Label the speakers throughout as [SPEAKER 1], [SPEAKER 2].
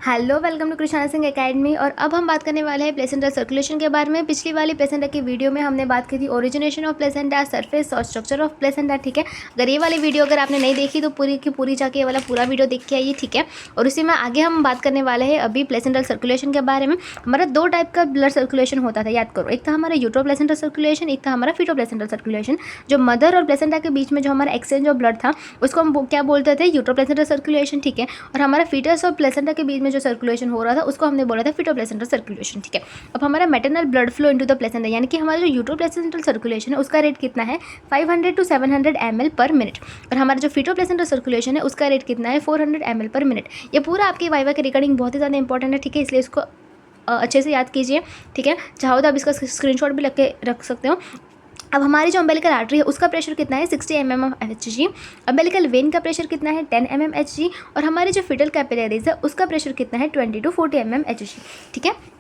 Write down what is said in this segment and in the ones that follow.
[SPEAKER 1] Hello, welcome to Krishna Singh academy. और अब हम बात करने वाले हैं प्लेसेंटा सर्कुलेशन के बारे में। पिछली वाली प्लेसेंटा की वीडियो में हमने बात की थी ओरिजिनेशन ऑफ प्लेसेंटा, सरफेस और स्ट्रक्चर ऑफ प्लेसेंटा। ठीक है, अगर ये वाली वीडियो अगर आपने नहीं देखी तो पूरी की पूरी जाके ये वाला पूरा वीडियो देख के आइए। ठीक है, और उसी में आगे हम बात करने वाले हैं अभी प्लेसेंटल सर्कुलेशन के बारे में। हमारा दो टाइप का ब्लड सर्कुलेशन होता था, याद करो। एक था हमारा यूट्रो प्लेसेंटल सर्कुलेशन, एक था हमारा फीटो प्लेसेंटल सर्कुलेशन। जो मदर और प्लेसेंटा के बीच में जो हमारा एक्सचेंज ऑफ ब्लड था उसको हम क्या बोलते थे, यूट्रो प्लेसेंटल सर्कुलेशन। ठीक है, और हमारा फीटस और प्लेसेंटा के बीच में जो सर्कुलेशन हो रहा था उसको हमने बोला था फीटो प्लेसेंटल सर्कुलेशन। ठीक है, अब हमारा maternal blood flow into the placenta, यानी कि हमारा जो यूट्रो प्लेसेंटल सर्कुलेशन है उसका रेट कितना है 500 to 700 ml पर मिनट। और हमारा जो फीटो प्लेसेंटल सर्कुलेशन है उसका रेट कितना है 400 ml पर मिनट। ये पूरा आपकी वाइवा के रिकॉर्डिंग बहुत ही ज़्यादा इंपॉर्टेंट है। ठीक है, इसलिए इसको अच्छे से याद कीजिए। ठीक है, चाहो तो आप इसका स्क्रीनशॉट भी लग के रख सकते हो। अब हमारी जो अम्बेलिकल आर्टरी है उसका प्रेशर कितना है 60 mm Hg। अम्बेलिकल वेन का प्रेशर कितना है 10 mm Hg। और हमारी जो फिटल कैपिलरीज है उसका प्रेशर कितना है 20 to 40 mm Hg। ठीक है,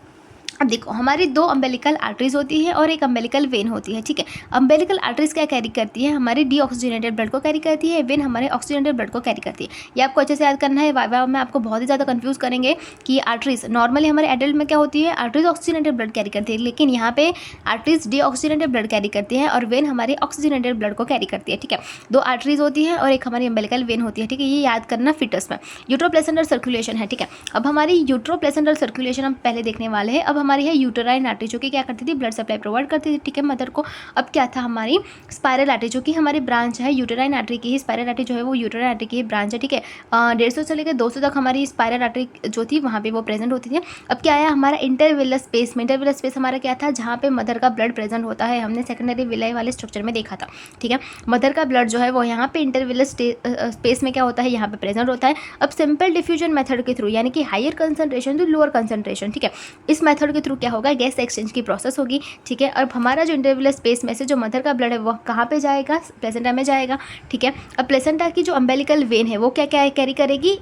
[SPEAKER 1] अब देखो हमारी दो अम्बेलिकल आर्टरीज होती है और एक अम्बेलिकल वेन होती है। ठीक है, अम्बेलिकल आर्टरीज क्या कैरी करती है, हमारी डीऑक्सीजनेटेड ब्लड को कैरी करती है, वेन हमारे ऑक्सीजनेटेड ब्लड को कैरी करती है। ये आपको अच्छे से याद करना है, वाइवा में आपको बहुत ही ज़्यादा कंफ्यूज करेंगे कि आर्टरीज नॉर्मली हमारे एडल्ट में क्या होती है, आर्टरीज ऑक्सीजनेटेड ब्लड कैरी करती है, लेकिन यहाँ पे आर्टरीज डीऑक्सीजनेटेड ब्लड कैरी करती है और वेन हमारी ऑक्सीजनेटेड ब्लड को कैरी करती है। ठीक है, दो आर्टरीज होती है और एक हमारी अम्बेलिकल वेन होती है। ठीक है, ये याद करना फिटस में। यूट्रो प्लेसेंटल सर्कुलेशन है। ठीक है, अब हमारी यूट्रो प्लेसेंटल सर्कुलेशन हम पहले देखने वाले हैं। अब हमारी है यूटेराइन आर्टरी जो कि क्या करती थी, ब्लड सप्लाई प्रोवाइड करती थी। ठीक है, मदर को। अब क्या था हमारी स्पायरल आर्टरी जो कि हमारी ब्रांच है यूटेराइन आर्टरी की ही। स्पायरल आर्टरी जो है वो यूटेराइन आर्टरी की ही ब्रांच है। ठीक है, 150 से लेकर 200 तक हमारी स्पायरल आर्टरी जो थी वहाँ पे वो प्रेजेंट होती थी। अब क्या आया हमारा इंटरविलस स्पेस में। इंटरविलस स्पेस हमारा क्या था, जहाँ पे मदर का ब्लड प्रेजेंट होता है, हमने सेकेंडरी विलाई वाले स्ट्रक्चर में देखा था। ठीक है, मदर का ब्लड जो है वो यहाँ पे इंटरविलस स्पेस में क्या होता है, यहाँ पे प्रेजेंट होता है। अब सिंपल डिफ्यूजन मेथड के थ्रू, यानी कि higher concentration to lower concentration. ठीक है, इस मेथड के थ्रू क्या होगा, गैस एक्सचेंज की प्रोसेस होगी। ठीक है, अब हमारा जो इंटरविलर स्पेस में से जो मदर का ब्लड है वो कहाँ पे जाएगा, प्लेसेंटा में जाएगा। ठीक है, अब प्लेसेंटा की जो अम्बेलिकल वेन है वो क्या क्या कैरी करेगी,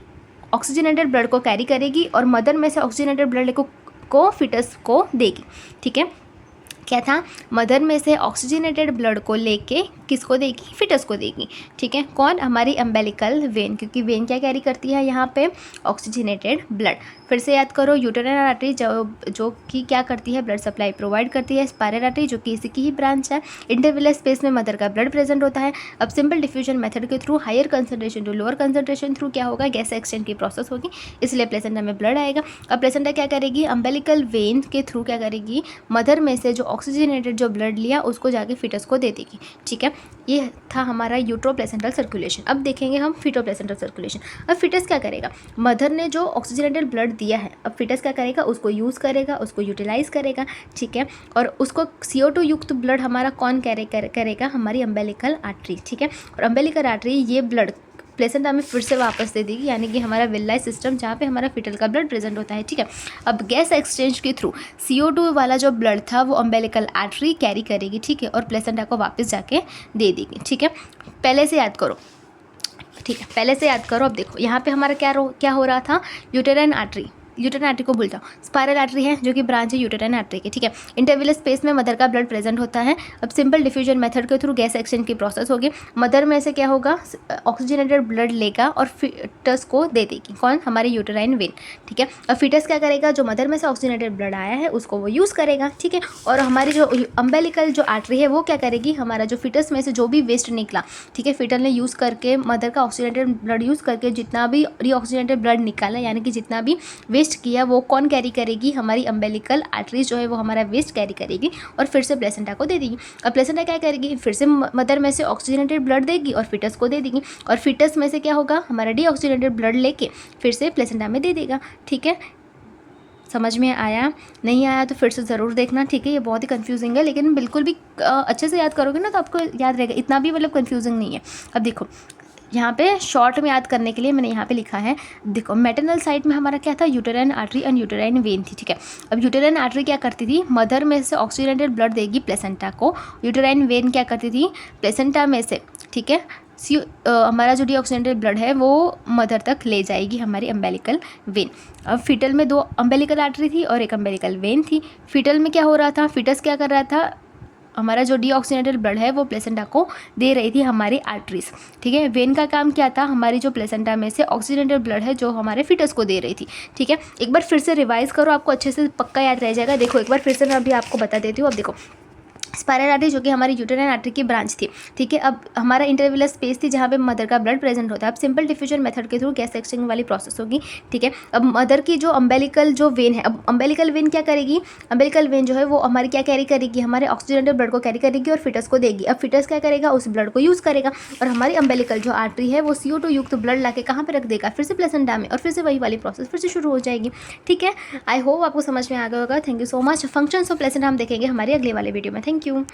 [SPEAKER 1] ऑक्सीजनेटेड ब्लड को कैरी करेगी और मदर में से ऑक्सीजनेटेड ब्लड को फिटस को देगी। ठीक है, क्या था, मदर में से ऑक्सीजनेटेड ब्लड को लेके किसको देगी, फिटस को देगी। ठीक है, कौन, हमारी अम्बेलिकल वेन, क्योंकि वेन क्या कैरी करती है यहाँ पे, ऑक्सीजनेटेड ब्लड। फिर से याद करो, यूटेराइन आर्टरी जो कि क्या करती है, ब्लड सप्लाई प्रोवाइड करती है। स्पायरल आर्टरी जो कि इसी की ही ब्रांच है। इंटरविलर स्पेस में मदर का ब्लड प्रेजेंट होता है। अब सिंपल डिफ्यूजन मेथड के through higher concentration to lower concentration through क्या होगा, गैस एक्सचेंज की प्रोसेस होगी, इसलिए प्लेसेंटा में ब्लड आएगा। अब प्लेसेंटा क्या करेगी, अम्बेलिकल वेन के थ्रू क्या करेगी, मदर में से जो ऑक्सीजनेटेड जो ब्लड लिया उसको जाके फिटस को दे देगी। ठीक है, ये था हमारा यूट्रो प्लेसेंटल सर्कुलेशन। अब देखेंगे हम फीटो प्लेसेंटल सर्कुलेशन। अब फिटस क्या करेगा, मदर ने जो ऑक्सीजनेटेड ब्लड दिया है, अब फिटस क्या करेगा, उसको यूज़ करेगा, उसको यूटिलाइज करेगा। ठीक है, और उसको CO2 युक्त ब्लड हमारा कौन करेगा, हमारी अम्बेलिकल आर्टरी। ठीक है, और अम्बेलिकल आर्टरी ये ब्लड प्लेसेंटा में फिर से वापस दे देगी, यानी कि हमारा विलाई सिस्टम जहाँ पे हमारा फिटल का ब्लड प्रेजेंट होता है। ठीक है, अब गैस एक्सचेंज के थ्रू CO2 वाला जो ब्लड था वो अम्बेलिकल आर्टरी कैरी करेगी। ठीक है, और प्लेसेंटा को वापस जाके दे देगी। ठीक है, पहले से याद करो। ठीक है, पहले से याद करो। अब देखो यहाँ पे हमारा क्या हो रहा था, यूटेराइन आर्टरी को भूल जाओ, स्पायरल आर्टरी है जो कि ब्रांच है यूटेराइन आर्टरी की। ठीक है, इंटरविलर स्पेस में मदर का ब्लड प्रेजेंट होता है। अब सिंपल डिफ्यूजन मेथड के थ्रू गैस एक्सचेंज की प्रोसेस होगी, मदर में से क्या होगा, ऑक्सीजनेटेड ब्लड लेगा और फिटस को दे देगी, कौन, हमारी यूटेराइन वेन। ठीक है, अब फिटस क्या करेगा, जो मदर में से ऑक्सीजनेटेड ब्लड आया है उसको वो यूज़ करेगा। ठीक है, और हमारी जो अम्बेलिकल जो आर्टरी है वो क्या करेगी, हमारा जो फिटस में से जो भी वेस्ट निकला, ठीक है, फिटल ने यूज़ करके मदर का ऑक्सीजनेटेड ब्लड यूज़ करके जितना भी रीऑक्सीजनेटेड ब्लड निकाला, यानी कि जितना भी वेस्ट किया वो कौन कैरी करेगी, हमारी अम्बेलिकल आर्टरीज जो है वो हमारा वेस्ट कैरी करेगी और फिर से प्लेसेंटा को दे देगी। अब प्लेसेंटा क्या करेगी, फिर से मदर में से ऑक्सीजनेटेड ब्लड देगी और फिटस को दे देगी, और फिटस में से क्या होगा, हमारा डीऑक्सीजनेटेड ब्लड लेके फिर से प्लेसेंटा में दे देगा। ठीक है, समझ में आया, नहीं आया तो फिर से ज़रूर देखना। ठीक है, ये बहुत ही कंफ्यूजिंग है, लेकिन बिल्कुल भी अच्छे से याद करोगे ना तो आपको याद रहेगा, इतना भी मतलब कंफ्यूजिंग नहीं है। अब देखो यहाँ पे शॉर्ट में याद करने के लिए मैंने यहाँ पे लिखा है, देखो मैटरनल साइड में हमारा क्या था, uterine artery and uterine when थी। ठीक है, अब यूटेराइन आर्टरी क्या करती थी, मदर में से ऑक्सीजनेटेड ब्लड देगी प्लेसेंटा को। यूटेराइन वेन क्या करती थी, प्लेसेंटा में से, ठीक है, हमारा जो डीऑक्सीजनेटेड ब्लड है वो मदर तक ले जाएगी, हमारी अम्बेलिकल वेन। अब फिटल में दो अम्बेलिकल आर्टरी थी और एक अम्बेलिकल वेन थी। फिटल में क्या हो रहा था, फिटस क्या कर रहा था, हमारा जो डीऑक्सीजनेटेड ब्लड है वो प्लेसेंटा को दे रही थी हमारी आर्टरीज, ठीक है। वेन का काम क्या था, हमारी जो प्लेसेंटा में से ऑक्सीजनेटेड ब्लड है जो हमारे फिटस को दे रही थी, ठीक है। एक बार फिर से रिवाइज करो, आपको अच्छे से पक्का याद रह जाएगा। देखो एक बार फिर से मैं अभी आपको बता देती हूँ। अब देखो स्पाइरल आर्टरी जो कि हमारी यूटेराइन आर्टरी की ब्रांच थी, ठीक है। अब हमारा इंटरविलर स्पेस थी जहाँ पे मदर का ब्लड प्रेजेंट होता है। अब सिंपल डिफ्यूजन मेथड के थ्रू गैस एक्सचेंज वाली प्रोसेस होगी, ठीक है। अब मदर की जो अम्बेलिकल जो वेन है, अब अम्बेलिकल वेन क्या करेगी, अम्बेलिकल वेन जो है वो हमारी क्या कैरी करेगी, हमारे ऑक्सीजनेटेड ब्लड को कैरी करेगी और फिटस को देगी। अब फिटस क्या करेगा, उस ब्लड को यूज़ करेगा और हमारी अम्बेलिकल जो आर्टरी है वो CO2 युक्त ब्लड ला के कहाँ पर रख देगा, फिर से प्लेसेंटा में, और फिर से वही वाली प्रोसेस फिर से शुरू हो जाएगी, ठीक है। आई होप आपको समझ में आ गया होगा। Thank you so much. Functions of placenta हम देखेंगे हमारी अगले वाले वीडियो में। Thank you.